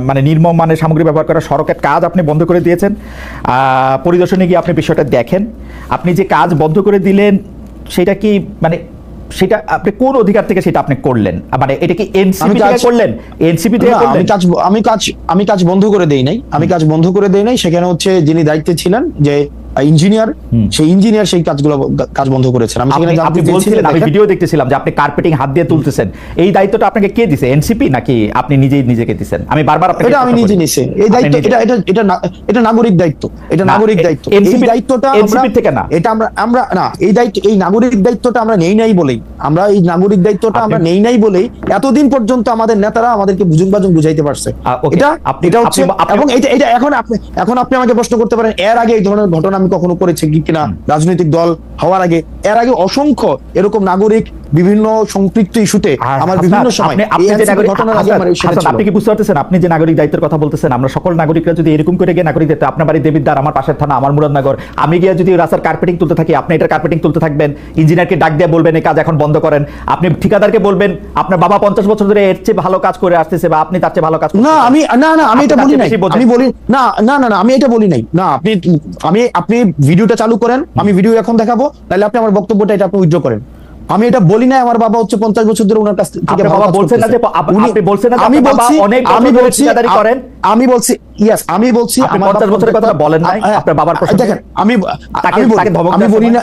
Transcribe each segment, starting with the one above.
মানে নির্মম মানের সামগ্রী ব্যবহার করা সড়কের কাজ আপনি বন্ধ করে দিয়েছেন। পরিদর্শনে গিয়ে আপনি বিষয়টা দেখেন, আপনি যে কাজ বন্ধ করে দিলেন সেটা কি মানে সেটা আপনি কোন অধিকার থেকে সেটা আপনি করলেন? মানে এটা কি এনসিপি থেকে করলেন? এনসিপি থেকে করলেন? আমি কাজ বন্ধ করে দেই নাই, আমি কাজ বন্ধ করে দেই নাই। সেখানে হচ্ছে যিনি দায়িত্বে ছিলেন যে ইঞ্জিনিয়ার, সেই ইঞ্জিনিয়ার সেই কাজ বন্ধ করেছেন। আমি সেখানে আপনি বলছিলেন, আমি ভিডিও দেখতেছিলাম যে আপনি কার্পেটিং হাত দিয়ে তুলতেছেন, এই দায়িত্বটা আপনাকে কে দিয়েছে? এনসিপি নাকি আপনি নিজেই নিজেকে দিয়েছেন? আমি বারবার আপনাকে এটা আমি নিজে নিছি এই দায়িত্ব, এটা নাগরিক দায়িত্ব, এটা নাগরিক দায়িত্ব। এই দায়িত্বটা এনসিপি থেকে না, এটা আমরা না, এই দায়িত্ব, এই নাগরিক দায়িত্বটা আমরা নেই নাই বলেই, আমরা এই নাগরিক দায়িত্বটা আমরা নেই নাই বলেই এতদিন পর্যন্ত আমাদের নেতারা আমাদেরকে বুঝাইতে পারছে। এটা হচ্ছে, এবং এটা এখন আপনি আমাকে প্রশ্ন করতে পারেন এর আগে এই ধরনের ঘটনা আমি কখনো করেছি কিনা রাজনৈতিক দল হওয়ার আগে। এর আগে অসংখ্য এরকম নাগরিক বিভিন্ন সম্পৃক্ত ইস্যুতে আমার বিভিন্ন সময় আপনি কি বুঝতে পারতেছেন? আপনি যে নাগরিক দায়িত্বের কথা বলতেছেন, আমরা সকল নাগরিকরা যদি এরকম করে গিয়ে নাগরিক দায়িত্ব, আপনার বাড়ি দেবিদ্বার, আমার পাশের থানা, আমার মুরাদনগর, আমি গিয়ে যদি রাস্তার কার্পেটিং তুলতে থাকি, আপনি এটার কার্পেটিং তুলতে থাকবেন, ইঞ্জিনিয়ারকে ডাক দিয়ে বলবেন এই কাজ এখন বন্ধ করেন, আপনি ঠিকাদারকে বলবেন আপনার বাবা 50 বছর ধরে এর চেয়ে ভালো কাজ করে আসতেছে বা আপনি তার চেয়ে ভালো কাজ করতেছেন। না আমি এটা বলি নাই, আমি বলি না আমি এটা বলি নাই। না আপনি ভিডিওটা চালু করেন, আমি ভিডিও এখন দেখাবো, তাহলে আপনি আমার বক্তব্যটা এটা আপনি উইথড্র করেন। আমি এটা বলি না আমার বাবা হচ্ছে 50 বছর ধরে ওনার কাছ থেকে বাবা বলছেন না যে আপনি বলছেন না আমি বাবা অনেক বছর ধরে ঠিকাদারি করেন। আমি বলছি ইয়েস, আমি বলছি আপনি 50 বছরের কথা বলেন নাই আপনার বাবার প্রশ্ন। দেখেন আমি বলি না,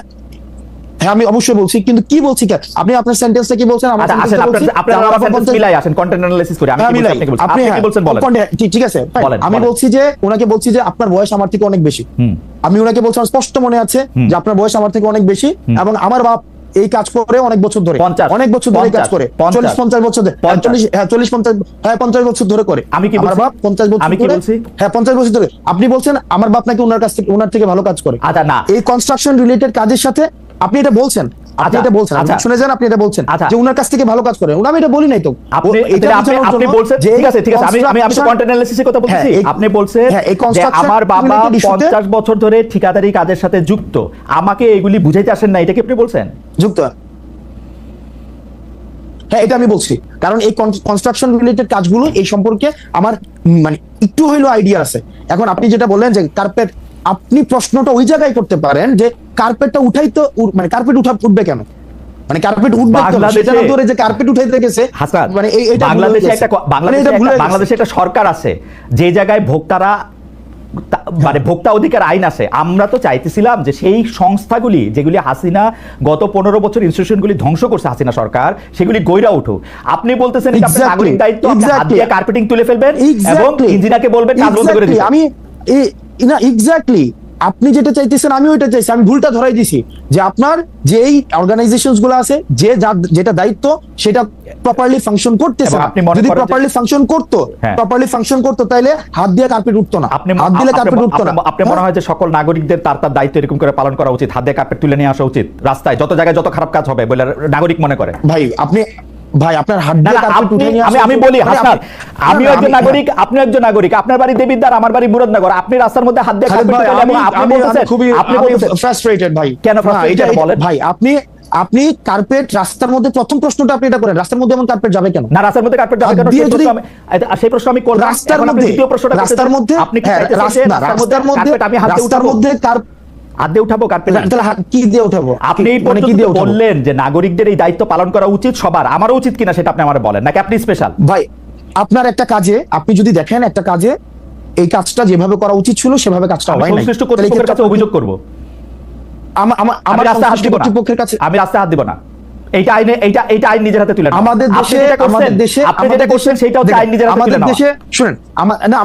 হ্যাঁ আমি অবশ্যই বলছি, কিন্তু কি বলছি কেন আপনি আপনার সেন্টেন্সটা কি বলছেন? আমার আসেন আপনারা আমার সেন্টেন্স মিলাই আসেন, কন্টেন্ট অ্যানালাইসিস করে আমি কি বলছি আপনি কি বলছেন বলেন। ঠিক আছে, আমি বলছি যে ওনাকে বলছি যে আপনার বয়স আমার থেকে অনেক বেশি। আমি ওনাকে বলছি, আমার স্পষ্ট মনে আছে যে আপনার বয়স আমার থেকে অনেক বেশি, এবং আমার বাপ এই কাজ করে অনেক বছর ধরে, অনেক বছর ধরে কাজ করে, 40-50 বছর ধরে, 40-50 বছর ধরে করে। আমি কি বলছি? 50 বছর আমি কি বলছি? হ্যাঁ 50 বছর ধরে। আপনি বলছেন আমার বাপ নাকি ওনার থেকে ভালো কাজ করে। আচ্ছা না, এই কনস্ট্রাকশন রিলেটেড কাজের সাথে আপনি এটা বলছেন, আপনি এটা বলছেন, শুনে যান, আপনি এটা বলছেন যে ওনার কাছ থেকে ভালো কাজ করে। আমি এটা বলি নাই তো, আপনি বলছেন ঠিক আছে আমি কন্টেন্ট অ্যানালাইসিসের কথা বলছি। আপনি বলছেন যে আমার বাবা 50 বছর ধরে ঠিকাদারি কাজের সাথে যুক্ত, আমাকে এগুলি বুঝাইতে আসেন না, এটা কি আপনি বলছেন? যুক্ত, হ্যাঁ এটা আমি বলছি, কারণ এই কনস্ট্রাকশন রিলেটেড কাজগুলো এই সম্পর্কে আমার মানে একটু হইলেও আইডিয়া আছে। এখন আপনি যেটা বললেন যে কার্পেট, আপনি প্রশ্নটা ওই জায়গায় করতে পারেন যে কার্পেটটা উঠাইতো, মানে কার্পেট উঠবে কেন, মানে কার্পেট উঠবে সেটা না ধরে যে কার্পেট উঠাইতে গেছে। মানে এটা বাংলাদেশে একটা সরকার আছে যে জায়গায় ভোক্তারা মানে ভোক্তা অধিকার আইন আছে। আমরা তো চাইতেছিলাম যে সেই সংস্থাগুলি যেগুলি হাসিনা গত 15 বছর ইনস্টিটিউশনগুলি ধ্বংস করছে হাসিনা সরকার, সেগুলি গইরা উঠুক। আপনি বলতেছেন এটা আপনার নাগরিক দায়িত্ব, আপনি হাত দিয়ে কার্পেটিং তুলে ফেলবেন এবং ইঞ্জিনিয়ারকে বলবেন কাজ বন্ধ করে দিবেন। আমি না এক্স্যাক্টলি আপনি যেটা চাইতেছেন আমি ওইটা চাইছি। আমি ভুলটা ধরাই দিছি যে আপনার যেই অর্গানাইজেশনস গুলো আছে, যেটা দায়িত্ব সেটা প্রপারলি ফাংশন করতেছে না। যদি প্রপারলি ফাংশন করতো তাহলে হাত দিয়ে কার্পেট উঠতো না, হাত দিলে কার্পেট উঠতো না। আপনি মনে হয় যে সকল নাগরিকদের তার দায়িত্ব এরকম করে পালন করা উচিত, হাত দিয়ে কার্পেট তুলে নিয়ে আসা উচিত রাস্তায় যত জায়গায় যত খারাপ কাজ হবে বলে নাগরিক মনে করে? ভাই আপনার হাত দিয়ে কার্পেট উঠে নিয়ে আসা, আমি বলি হাসনাত, আমিও একজন নাগরিক, আপনিও একজন নাগরিক, আপনার বাড়ি দেবিদ্বার, আমার বাড়ি মুরাদনগর, আপনি রাস্তার মধ্যে হাত দিয়ে কার্পেট তুলে এবং আপনি বলতেছেন আপনি ফ্রাস্ট্রেটেড ভাই। কেন ফ্রাস্ট্রেটেড বলেন ভাই? আপনি কার্পেট রাস্তার মধ্যে, প্রথম প্রশ্নটা আপনি এটা করেন, রাস্তার মধ্যে এমন কার্পেট যাবে কেন? না রাস্তার মধ্যে কার্পেট যাবে কেন সেই প্রশ্ন আমি করলাম। রাস্তার মধ্যে, রাস্তার মধ্যে আপনি আমি রাস্তার মধ্যে হাত দিয়ে উঠাবো কার্পেট? তাহলে কি দিয়ে উঠাবো? আপনি বললেন যে নাগরিকদের এই দায়িত্ব পালন করা উচিত সবার, আমারও উচিত কিনা সেটা আপনি আমারে বলেন, নাকি আপনি স্পেশাল? ভাই আপনার একটা কাজে, আপনি যদি দেখেন একটা কাজে এই কাজটা যেভাবে করা উচিত ছিল সেভাবে কাজটা হয় নাই, সংশ্লিষ্ট কর্তৃপক্ষের কাছে অভিযোগ করব। আমি রাস্তায় হাত দিব না। এইটা আইন নিজের হাতে তুলে আমাদের দেশে আপনি যেটা করছেন সেটা হচ্ছে আইন নিজের হাতে তুলে নেওয়া। শুনেন,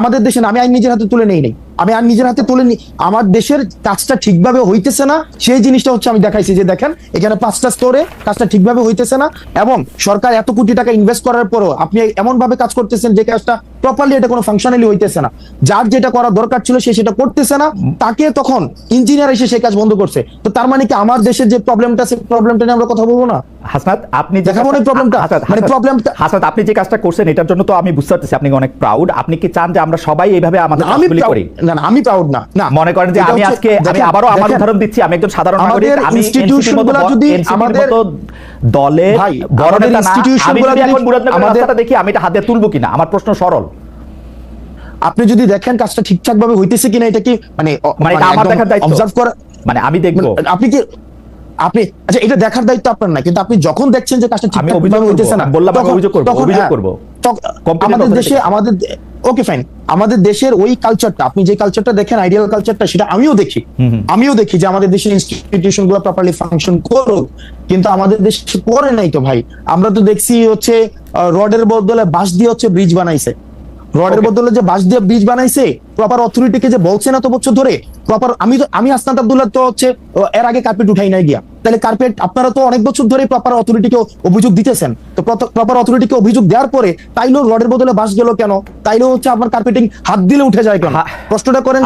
আমাদের দেশে আমি আইন নিজের হাতে তুলে নেই নাই, আমি আইন নিজের হাতে তুলে নি। আমার দেশের কাজটা ঠিকভাবে হইতেছে না, সেই জিনিসটা হচ্ছে আমি দেখাইছি যে দেখেন এখানে 5টা স্তরে কাজটা ঠিকভাবে হইতেছে না, এবং সরকার এত কোটি টাকা ইনভেস্ট করার পরও আপনি এমন ভাবে কাজ করতেছেন যে কাজটা প্রপারলি, এটা কোনো ফাংশনালি হইতেছে না। যার যেটা করা দরকার ছিল সে সেটা করতেছে না, তাকে তখন ইঞ্জিনিয়ার এসে সেই কাজ বন্ধ করছে। তো তার মানে কি আমার দেশের যে প্রবলেমটা আছে, প্রবলেমটা নিয়ে আমরা কথা বলবো না? হাসনাত, আপনি দেখাবো না প্রবলেমটা, মানে প্রবলেমটা। হাসনাত, আপনি যে কাজটা করছেন এটার জন্য তো আমি বুঝতে পারতেছি আপনি অনেক প্রাউড। আপনি কি চান যে আমরা সবাই এইভাবে আমাদের কাজগুলি করি? না আমি প্রাউড না। মনে করেন যে আমি আজকে, আমি আবারও আমার উদাহরণ দিচ্ছি, আমি একজন সাধারণ নাগরিক, আমি ইনস্টিটিউশনগুলো যদি আমাদের দলের বড় নেতা না, আমি যদি এখন মুরাদনগরের রাস্তাটা দেখি আমি এটা হাত দিয়ে তুলবো কিনা? আমার প্রশ্ন সরল। আপনি যদি দেখেন কাজটা ঠিকঠাক ভাবে হইতেছে কিনা, এটা কি মানে এটা আমার দেখার দায়িত্ব, অবজার্ভ করা, মানে আমি দেখবো। আপনি আচ্ছা, এটা দেখার দায়িত্ব আপনার না, কিন্তু আপনি যখন দেখছেন যে কাজটা ঠিকঠাক ভাবে হইতেছে না, বললাম আমি অভিযোগ করব, অভিযোগ করব। আমাদের দেশে ওকে ফাইন, আমাদের দেশের ওই কালচারটা, আপনি যে কালচারটা দেখেন আইডিয়াল কালচারটা, সেটা আমিও দেখি যে আমাদের দেশের ইনস্টিটিউশন গুলো প্রপারলি ফাংশন করুক, কিন্তু আমাদের দেশে করে নাই তো ভাই। আমরা তো দেখছি হচ্ছে রডের বদলে বাঁশ দিয়ে হচ্ছে ব্রিজ বানাইছে, রডের বদলে যে বাঁশ দিয়ে ব্রিজ বানাইছে, প্রপার অথরিটিকে যে বলছে না তো বছর ধরে প্রপার। আমি আসনাত আব্দুল্লাহ তো হচ্ছে এর আগে কার্পেট উঠাই নাই গিয়া, তাহলে কার্পেট আপনারা তো অনেক বছর ধরে প্রপার অথরিটিকে অভিযোগ দিতেছেন, তো প্রপার অথরিটিকে অভিযোগ দেওয়ার পরে তাইলেও রডের বদলে বাঁশ গেল কেন? তাইলেও হচ্ছে আপনার কার্পেটিং হাত দিলে উঠে যায় কেন? কষ্টটা করেন,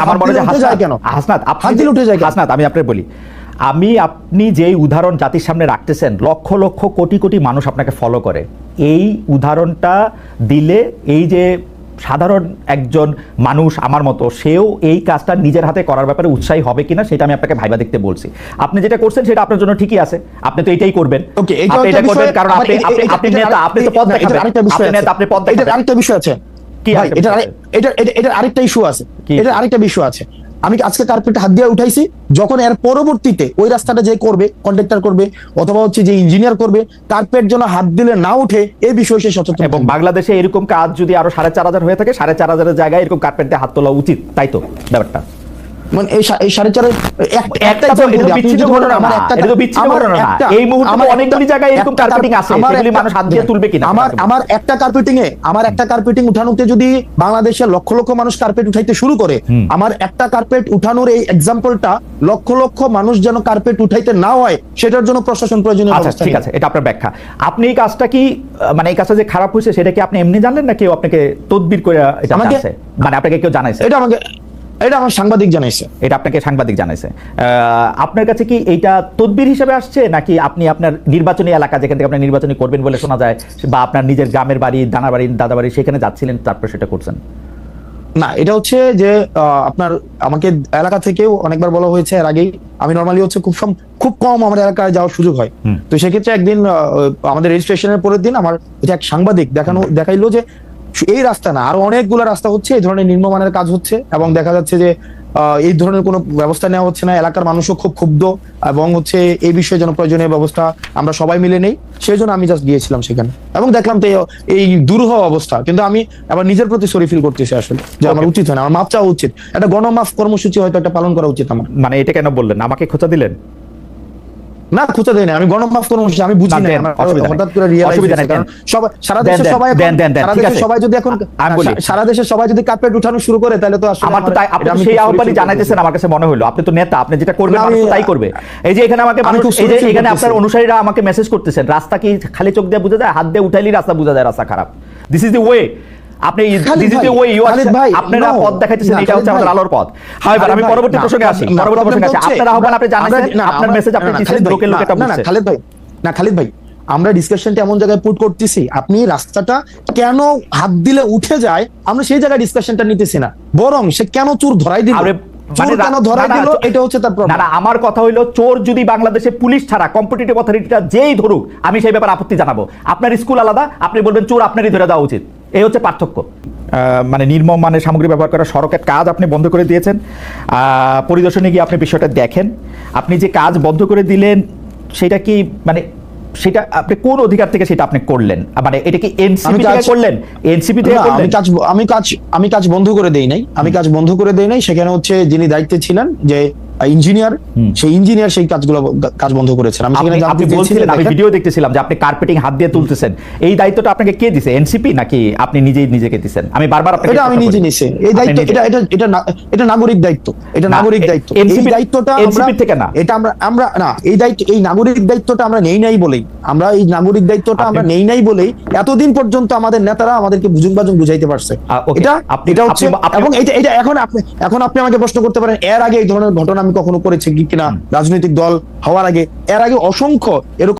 আমার মনে হয় উঠে যায় কেন? হাসনাত, হাত দিলে উঠে যায় কেন? হাসনাত, আমি আপনাকে বলি, আপনি যেই উদাহরণ জাতির সামনে রাখতেছেন, লক্ষ লক্ষ কোটি কোটি মানুষ আপনাকে ফলো করে, এই উদাহরণটা দিলে এই যে সাধারণ একজন মানুষ আমার মতো, সেও এই কাজটা নিজের হাতে করার ব্যাপারে উৎসাহী হবে কিনা সেটা আমি আপনাকে ভাইবা দেখতে বলছি। আপনি যেটা করছেন সেটা আপনার জন্য ঠিকই আছে, আপনি তো এটাই করবেন, আপনি এটা করবেন, কারণ আপনি নেতা, আপনি তো পদ দেখাবেন, আপনি নেতা, আপনি পদ দেখাবেন। আরেকটা বিষয় আছে ভাই, এটা আরেকটা ইস্যু আছে, এটা আরেকটা বিষয় আছে। আমি আজকে কার্পেট হাত দিয়ে উঠাইছি, যখন এর পরবর্তীতে ওই রাস্তাটা যে করবে, কন্ট্রাক্টর করবে অথবা হচ্ছে যে ইঞ্জিনিয়ার করবে, কার্পেট যেন হাত দিলে না উঠে এই বিষয়ে সে সচেতন। এবং বাংলাদেশে এরকম কাজ যদি আরো 4,500 হয়ে থাকে, 4,500 জায়গায় এরকম কার্পেট দিয়ে হাত তোলা উচিত, তাই তো ব্যাপারটা? মানে এই 4.5 এই মুহূর্তে অনেকগুলি জায়গায় এরকম কার্পেটিং আছে, যেগুলি মানুষ হাত দিয়ে তুলবে কিনা। আমার একটা কার্পেটিং উঠানোতে যদি বাংলাদেশের লক্ষ লক্ষ মানুষ কার্পেট উঠাইতে শুরু করে, আমার একটা কার্পেট উঠানোর এই এক্সাম্পলটা লক্ষ লক্ষ মানুষ যেন কার্পেট উঠাইতে না হয়, সেটার জন্য প্রশাসন প্রয়োজনীয় ব্যবস্থা। ঠিক আছে, এটা আপনার ব্যাখ্যা। আপনি এই কাজটা কি, মানে এই কাজটা যে খারাপ হয়েছে সেটা কি আপনি এমনি জানলেন না কেউ আপনাকে তদবির করে এটা জানাইছে? মানে আপনাকে কেউ জানাইছে? এটা আমার সাংবাদিক জানাইছে। এটা আপনাকে সাংবাদিক জানাইছে। আপনার কাছে কি এইটা তদবির হিসেবে আসছে, নাকি আপনি আপনার নির্বাচনী এলাকা, যেখান থেকে আপনি নির্বাচনী করবেন বলে শোনা যায়, বা আপনার নিজের গ্রামের বাড়ি, দানার বাড়ি, দাদা বাড়ি, সেখানে যাচ্ছিলেন তারপর সেটা করছেন? না, এটা হচ্ছে যে আপনার আমাকে এলাকা থেকেও অনেকবার বলা হয়েছে এর আগেই। আমি নরমালি হচ্ছে খুব কম আমার এলাকায় যাওয়ার সুযোগ হয়। তো সেক্ষেত্রে একদিন আমাদের রেজিস্ট্রেশনের পরের দিন আমার এক সাংবাদিক দেখাইলো যে এই রাস্তা না, আরো অনেকগুলো রাস্তা হচ্ছে এই ধরনের নিম্নমানের কাজ হচ্ছে, এবং দেখা যাচ্ছে যে এই ধরনের কোনো ব্যবস্থা নেওয়া হচ্ছে না। এলাকার মানুষও খুব ক্ষুব্ধ, এবং হচ্ছে এই বিষয়ে যেন প্রয়োজনীয় ব্যবস্থা আমরা সবাই মিলে নেই, সেই জন্য আমি জাস্ট গিয়েছিলাম সেখানে, এবং দেখলাম তো এই দুরূহ অবস্থা। কিন্তু আমি আবার নিজের প্রতি সরি ফিল করতেছি আসলে, যে আমার উচিত হয় না, আমার মাপ চাওয়া উচিত, একটা গণমাফ কর্মসূচি হয়তো একটা পালন করা উচিত আমার। মানে এটা কেন বললেন? আমাকে খোঁচা দিলেন? না, খুঁজে দেয় না, আমি গণমাফ কর্মসূচি আমি বুঝি না, হঠাৎ করে রিয়েলাইজ, কারণ সারা দেশের সবাই যদি এখন সারা দেশের সবাই যদি কার্পেট উঠানো শুরু করে, তাহলে তো আসলে আমার তো তাই, আপনি সেই আহ্বানই জানাইতেছেন, আমার কাছে মনে হলো আপনি তো নেতা, আপনি যেটা করবেন মানুষ তাই করবে। এই যে এখানে আমাকে মানুষ, এই যে এখানে আপনার অনুসারীরা আমাকে মেসেজ করতেছেন, রাস্তা কি খালি চোখ দিয়ে বোঝা যায়? হাত দিয়ে উঠাইলেই রাস্তা বোঝা যায় রাস্তা খারাপ। This is the way. আপনি আপনারা পথ দেখাইতেছেন, এটা হচ্ছে আমাদের আলোর পথ। হ্যাঁ, আমি পরবর্তী প্রসঙ্গে আসি। আপনার আহ্বান আপনি জানাইছেন, আপনার মেসেজ আপনি দিচ্ছেন, লোকে এটা বুঝছে। খালিদ ভাই, আমরা ডিসকাশনটা এমন জায়গায় পুট করতেছি, আপনি রাস্তাটা কেন হাত দিলে উঠে যায় আমরা সেই জায়গায় ডিসকাশনটা নিতেছি না, বরং সে কেন চোর ধরাই দিল, আমার কথা হইলো, চোর যদি বাংলাদেশে পুলিশ ছাড়া কম্পিটিটিভ অথরিটিটা যেই ধরুক, আমি সেই ব্যাপারে আপত্তি জানাবো। আপনার স্কুল আলাদা, আপনি বলবেন চোর আপনারই ধরে দেওয়া উচিত, এই হচ্ছে পার্থক্য। মানে নির্মম মানের সামগ্রী ব্যবহার করা সড়কের কাজ আপনি বন্ধ করে দিয়েছেন। পরিদর্শনে গিয়ে আপনি বিষয়টা দেখেন, আপনি যে কাজ বন্ধ করে দিলেন সেটা কি, মানে সেটা আপনি কোন অধিকার থেকে সেটা আপনি করলেন? মানে এটা কি এনসিপি থেকে করলেন? এনসিপি থেকে করলেন? আমি কাজ বন্ধ করে দেই নাই, সেখানে হচ্ছে যিনি দায়িত্বে ছিলেন যে ইঞ্জিনিয়ার, সেই ইঞ্জিনিয়ার সেই কাজ বন্ধ করেছেন। আপনি বলছিলেন, আমি ভিডিও দেখতেছিলাম যে আপনি কার্পেটিং হাত দিয়ে তুলতেছেন, এই দায়িত্বটা আপনাকে কে দিছে? এনসিপি নাকি আপনি নিজেকে দিছেন? আমি বারবার আপনাকে, এটা আমি নিজে নিছি এই দায়িত্ব, এটা নাগরিক দায়িত্ব, এটা নাগরিক দায়িত্ব। এই দায়িত্বটা এনসিপি থেকে না, এটা আমরা না, এই দায়িত্ব, এই নাগরিক দায়িত্বটা আমরা নেই নাই বলেই এতদিন পর্যন্ত আমাদের নেতারা আমাদেরকে বুঝাইতে পারছে। এটা হচ্ছে, এবং এটা এখন আপনি আমাকে প্রশ্ন করতে পারেন এর আগে এই ধরনের ঘটনা আমি কখনো করেছি কিনা, রাজনৈতিক দল হওয়ার আগে, এর আগে অসংখ্য এরকম